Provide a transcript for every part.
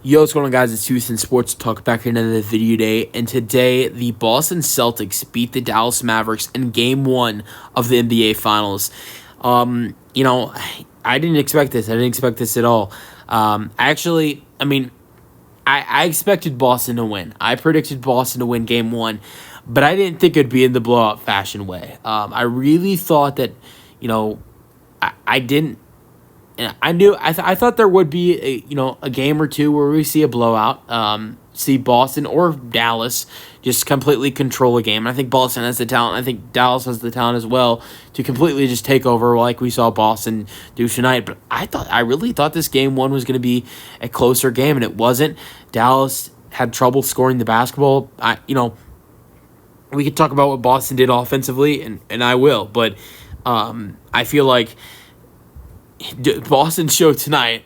Yo, what's going on, guys? It's Houston Sports Talk back here another video day, and today the Boston Celtics beat the Dallas Mavericks in Game 1 of the NBA Finals. I didn't expect this. I didn't expect this at all. I expected Boston to win. I predicted Boston to win Game 1, but I didn't think it'd be in the blowout fashion way. I really thought that, I didn't. I thought there would be a game or two where we see a blowout, see Boston or Dallas just completely control a game. And I think Boston has the talent. I think Dallas has the talent as well to completely just take over like we saw Boston do tonight. But I really thought this Game 1 was going to be a closer game, and it wasn't. Dallas had trouble scoring the basketball. We could talk about what Boston did offensively, and I will, but I feel like Boston showed tonight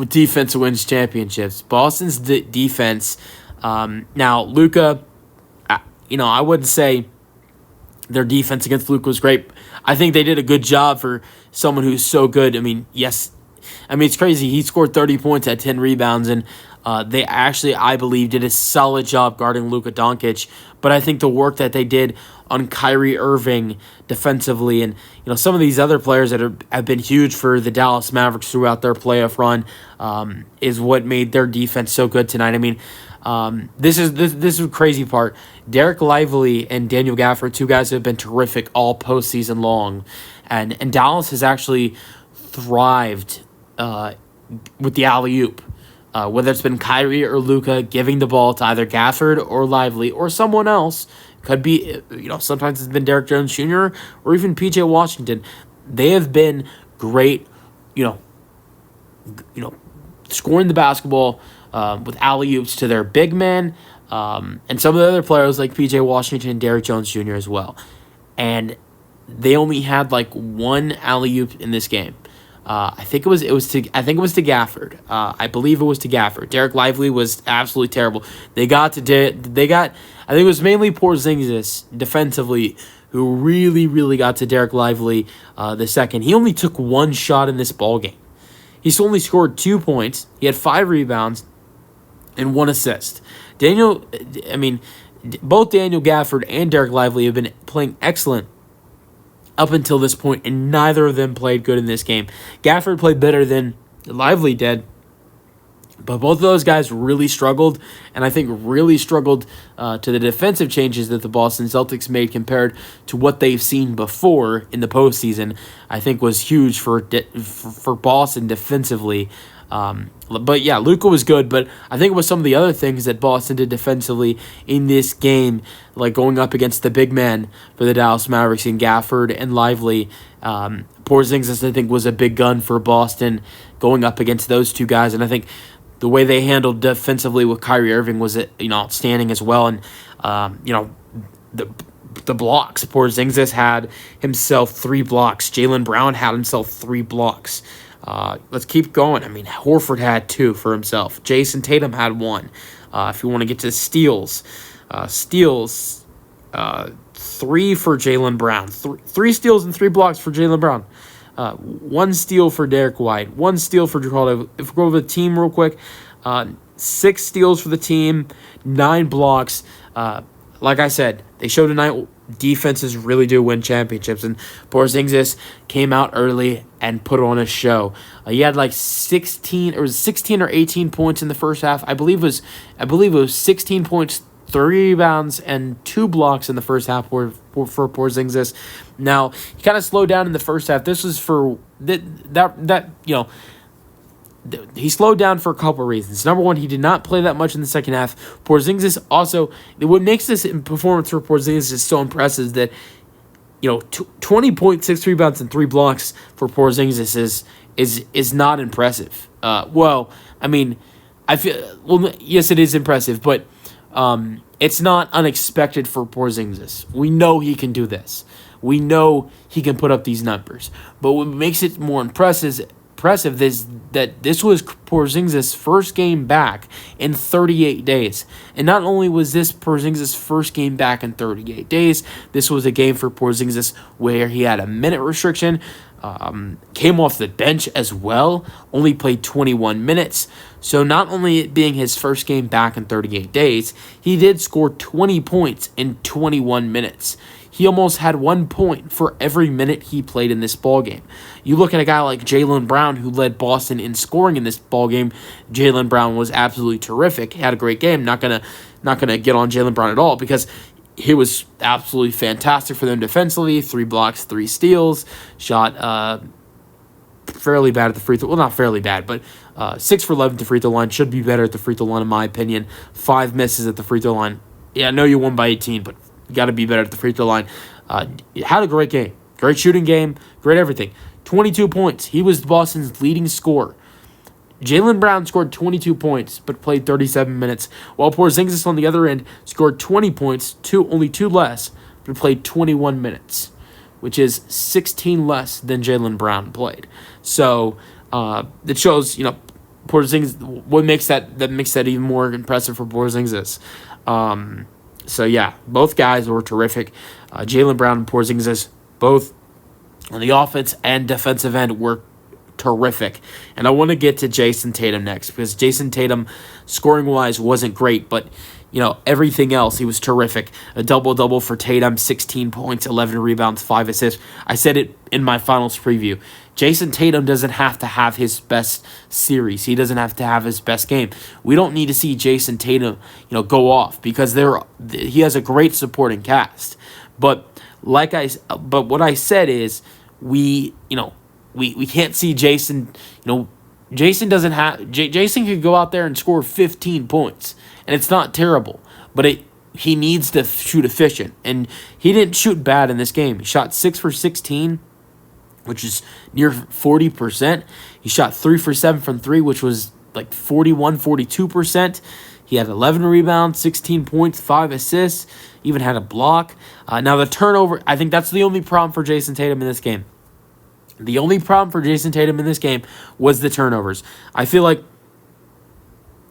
defense wins championships. Boston's defense. Now, Luka, I wouldn't say their defense against Luka was great. I think they did a good job for someone who's so good. It's crazy. He scored 30 points, had 10 rebounds, and they actually, I believe, did a solid job guarding Luka Doncic. But I think the work that they did on Kyrie Irving defensively, and some of these other players that have been huge for the Dallas Mavericks throughout their playoff run, is what made their defense so good tonight. This is the crazy part. Derek Lively and Daniel Gafford, two guys who have been terrific all postseason long, and Dallas has actually thrived with the alley-oop. Whether it's been Kyrie or Luka giving the ball to either Gafford or Lively or someone else, could be, sometimes it's been Derek Jones Jr. or even P.J. Washington. They have been great, scoring the basketball with alley-oops to their big men, and some of the other players like P.J. Washington and Derek Jones Jr. as well. And they only had one alley-oop in this game. I think it was to Gafford. I believe it was to Gafford. Derek Lively was absolutely terrible. I think it was mainly Porziņģis defensively who really got to Derek Lively the second. He only took one shot in this ball game. He's only scored 2 points. He had 5 rebounds and 1 assist. Both Daniel Gafford and Derek Lively have been playing excellent up until this point, and neither of them played good in this game. Gafford played better than Lively did, but both of those guys really struggled, and I think really struggled to the defensive changes that the Boston Celtics made compared to what they've seen before in the postseason. I think was huge for Boston defensively. But yeah, Luka was good, but I think it was some of the other things that Boston did defensively in this game, like going up against the big men for the Dallas Mavericks in Gafford and Lively. Porziņģis, I think, was a big gun for Boston going up against those two guys, and I think the way they handled defensively with Kyrie Irving was outstanding as well. And the blocks, Porziņģis had himself 3 blocks. Jaylen Brown had himself 3 blocks. Let's keep going. Horford had 2 for himself. Jason Tatum had 1. If you want to get to steals, 3 for Jaylen Brown. 3 steals and 3 blocks for Jaylen Brown. 1 steal for Derek White. 1 steal for Drew. If we go over the team real quick, 6 steals for the team, 9 blocks. Like I said, they showed tonight defenses really do win championships, and Porziņģis came out early and put on a show. He had 16 or 18 points in the first half. I believe it was 16 points, 3 rebounds, and 2 blocks in the first half for Porziņģis. Now, he kind of slowed down in the first half. This was for he slowed down for a couple reasons. Number one, he did not play that much in the second half. Porziņģis also, what makes this performance for Porziņģis is so impressive that 20.6 rebounds and 3 blocks for Porziņģis is not impressive. Yes, it is impressive, but it's not unexpected for Porziņģis. We know he can do this. We know he can put up these numbers. But what makes it more impressive is that this was Porziņģis' first game back in 38 days. And not only was this Porziņģis' first game back in 38 days, this was a game for Porziņģis where he had a minute restriction. came off the bench as well, only played 21 minutes. So not only it being his first game back in 38 days, he did score 20 points in 21 minutes. He almost had 1 point for every minute he played in this ballgame. You look at a guy like Jaylen Brown, who led Boston in scoring in this ballgame. Jaylen Brown was absolutely terrific. He had a great game. Not gonna get on Jaylen Brown at all, because he was absolutely fantastic for them defensively. 3 blocks, 3 steals. Shot fairly bad at the free throw. Well, not fairly bad, but 6 for 11 at the free throw line. Should be better at the free throw line, in my opinion. 5 misses at the free throw line. Yeah, I know you won by 18, but you got to be better at the free throw line. Had a great game. Great shooting game. Great everything. 22 points. He was Boston's leading scorer. Jaylen Brown scored 22 points, but played 37 minutes, while Porziņģis on the other end scored 20 points, only 2 less, but played 21 minutes, which is 16 less than Jaylen Brown played. So it shows, Porziņģis, what makes that even more impressive for Porziņģis. So yeah, both guys were terrific. Jaylen Brown and Porziņģis, both on the offense and defensive end, were terrific. And I want to get to Jason Tatum next, because Jason Tatum, scoring-wise, wasn't great, but everything else, he was terrific. A double-double for Tatum, 16 points, 11 rebounds, 5 assists. I said it in my finals preview. Jason Tatum doesn't have to have his best series. He doesn't have to have his best game. We don't need to see Jason Tatum, go off, because he has a great supporting cast. But what I said is we can't see Jason. Jason doesn't have. Jason could go out there and score 15 points, and it's not terrible. But he needs to shoot efficient, and he didn't shoot bad in this game. He shot 6 for 16, which is near 40%. He shot 3 for 7 from 3, which was like 42%. He had 11 rebounds, 16 points, 5 assists, even had a block. Now the turnover, I think that's the only problem for Jason Tatum in this game. The only problem for Jason Tatum in this game was the turnovers. I feel like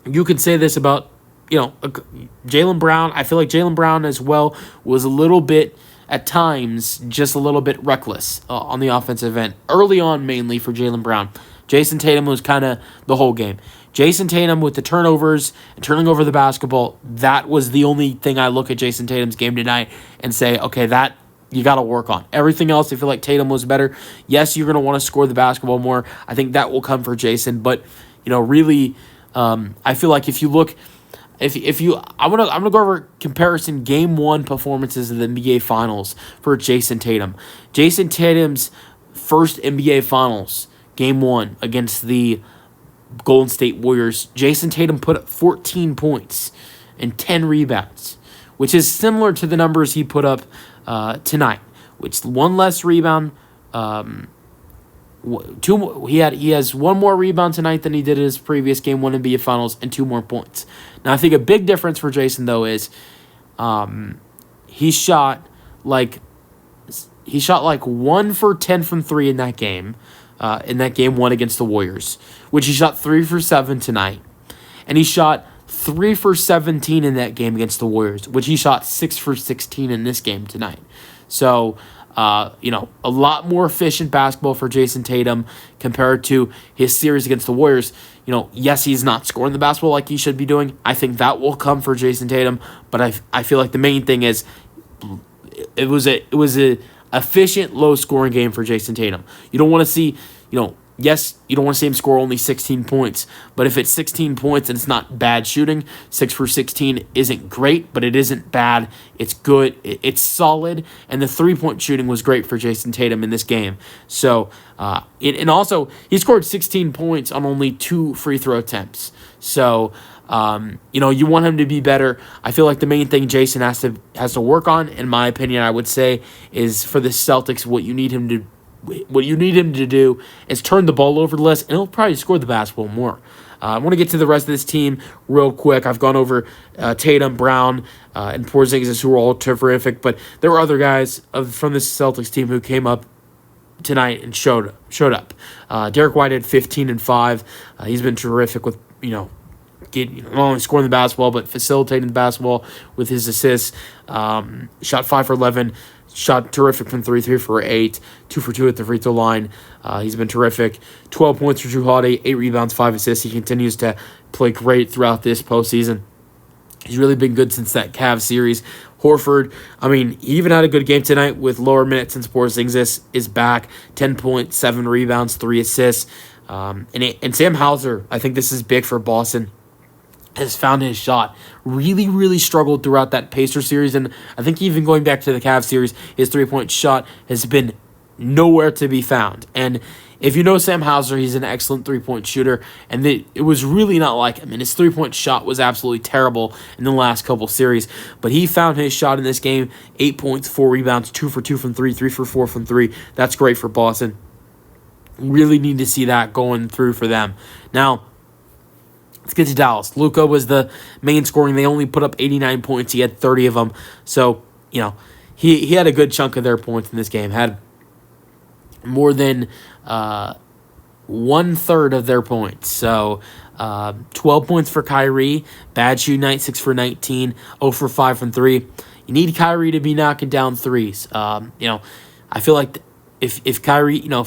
you could say this about, Jaylen Brown. I feel like Jaylen Brown as well was a little bit, at times, just a little bit reckless on the offensive end. Early on, mainly for Jaylen Brown. Jason Tatum was kind of the whole game. Jason Tatum with the turnovers and turning over the basketball, that was the only thing I look at Jason Tatum's game tonight and say, okay, that you got to work on. Everything else, I feel like Tatum was better. Yes, you're going to want to score the basketball more. I think that will come for Jason. But, really, I feel like if you look, I'm gonna go over comparison Game 1 performances in the NBA Finals for Jason Tatum. Jason Tatum's first NBA Finals, Game 1 against the Golden State Warriors, Jason Tatum put up 14 points and 10 rebounds, which is similar to the numbers he put up tonight, which 1 less rebound. He has 1 more rebound tonight than he did in his previous Game 1 NBA Finals, and 2 more points. Now I think a big difference for Jason though is he shot like 1 for 10 from 3 in that game. In that Game 1 against the Warriors, which he shot 3 for 7 tonight. And he shot 3 for 17 in that game against the Warriors, which he shot 6 for 16 in this game tonight. So, a lot more efficient basketball for Jason Tatum compared to his series against the Warriors. Yes, he's not scoring the basketball like he should be doing. I think that will come for Jason Tatum, but I feel like the main thing is it was a efficient, low-scoring game for Jason Tatum. You don't want to see, yes, you don't want to see him score only 16 points, but if it's 16 points and it's not bad shooting, 6 for 16 isn't great, but it isn't bad. It's good. It's solid, and the three-point shooting was great for Jason Tatum in this game. So, and also, he scored 16 points on only 2 free throw attempts. So, you want him to be better. I feel like the main thing Jason has to work on, in my opinion, I would say, is for the Celtics, what you need him to do is turn the ball over less, and he'll probably score the basketball more. I want to get to the rest of this team real quick. I've gone over Tatum, Brown, and Porziņģis, who were all terrific, but there were other guys from this Celtics team who came up tonight and showed up. Derek White had 15 and 5. He's been terrific with not only scoring the basketball, but facilitating the basketball with his assists. Shot 5 for 11. Shot terrific from 3 for 8. 2 for 2 at the free throw line. He's been terrific. 12 points for Jrue Holiday, 8 rebounds, 5 assists. He continues to play great throughout this postseason. He's really been good since that Cavs series. Horford, he even had a good game tonight with lower minutes since Porziņģis is back. 10 points, 7 rebounds, 3 assists. And Sam Hauser, I think this is big for Boston, has found his shot. Really, really struggled throughout that Pacers series. And I think even going back to the Cavs series, his three-point shot has been nowhere to be found. And if you know Sam Hauser, he's an excellent three-point shooter, and it was really not like him. And his three-point shot was absolutely terrible in the last couple series. But he found his shot in this game. 8 points, 4 rebounds, 2 for 2 from 3, 3 for 4 from 3. That's great for Boston. Really need to see that going through for them. Now, let's get to Dallas. Luka was the main scoring. They only put up 89 points. He had 30 of them. So, he had a good chunk of their points in this game. Had more than 1/3 of their points. So 12 points for Kyrie. Bad shooting night, 6 for 19, 0 for 5 from 3. You need Kyrie to be knocking down threes. I feel like if Kyrie, you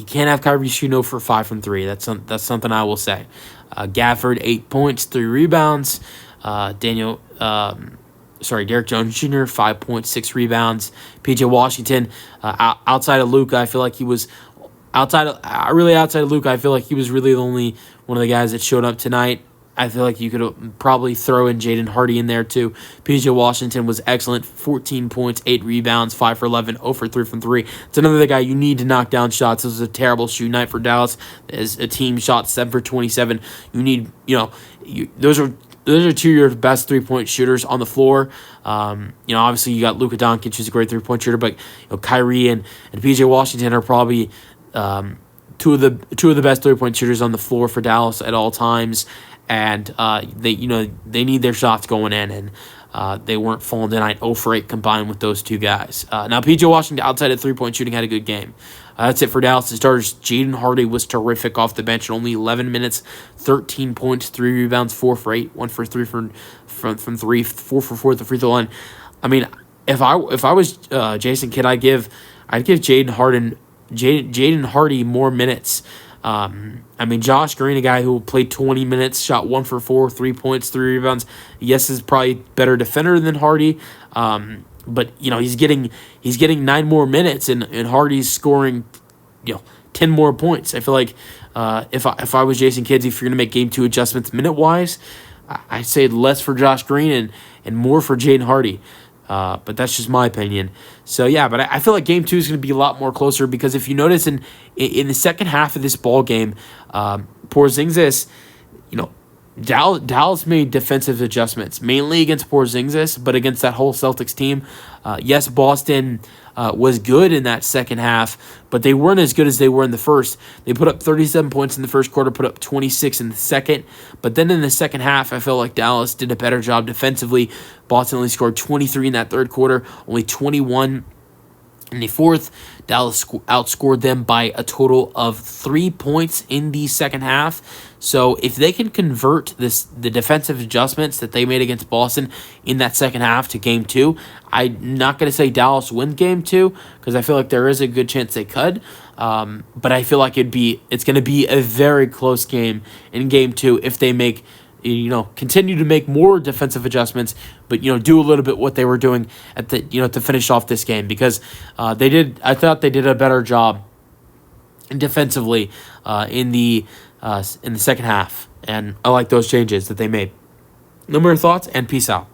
can't have Kyrie shooting 0 for 5 from 3. That's something I will say. Gafford, 8 points, 3 rebounds. Derek Jones Jr., 5 points, 6 rebounds. PJ Washington, outside of Luka, I feel like he was outside of Luka. I feel like he was really the only one of the guys that showed up tonight. I feel like you could probably throw in Jaden Hardy in there too. PJ Washington was excellent, 14 points, 8 rebounds, 5 for 11, 0 for 3 from 3. It's another guy you need to knock down shots. This was a terrible shooting night for Dallas. As a team shot 7 for 27. You need, those are 2 of your best 3-point shooters on the floor. Obviously you got Luka Doncic, who's a great 3-point shooter, but Kyrie and PJ Washington are probably two of the best 3-point shooters on the floor for Dallas at all times. And they need their shots going in, and they weren't falling tonight. 0 for 8 combined with those two guys. Now PJ Washington outside of 3-point shooting had a good game. That's it for Dallas. The starters, Jaden Hardy was terrific off the bench in only 11 minutes, 13 points, 3 rebounds, 4 for 8, 1 for 3 from 3, 4 for 4 at the free throw line. If I was Jason Kidd, I'd give Jaden Hardy more minutes. Josh Green, a guy who played 20 minutes, shot 1 for 4, 3 points, 3 rebounds. Yes, is probably better defender than Hardy. But he's getting 9 more minutes, and Hardy's scoring 10 more points. I feel like if I was Jason Kidd, if you're gonna make game 2 adjustments minute wise, I'd say less for Josh Green and more for Jaden Hardy. But that's just my opinion. So yeah, but I feel like game 2 is going to be a lot more closer, because if you notice in the second half of this ball game, Porziņģis, Dallas made defensive adjustments, mainly against Porziņģis, but against that whole Celtics team. Yes, Boston was good in that second half, but they weren't as good as they were in the first. They put up 37 points in the first quarter, put up 26 in the second. But then in the second half, I felt like Dallas did a better job defensively. Boston only scored 23 in that third quarter, only 21 in the fourth. Dallas outscored them by a total of 3 points in the second half. So if they can convert the defensive adjustments that they made against Boston in that second half to game 2, I'm not going to say Dallas wins game 2, because I feel like there is a good chance they could. But I feel like it's going to be a very close game in game 2 if they make continue to make more defensive adjustments, but do a little bit what they were doing at the to finish off this game, because I thought they did a better job defensively in the second half, and I like those changes that they made. No more thoughts, and peace out.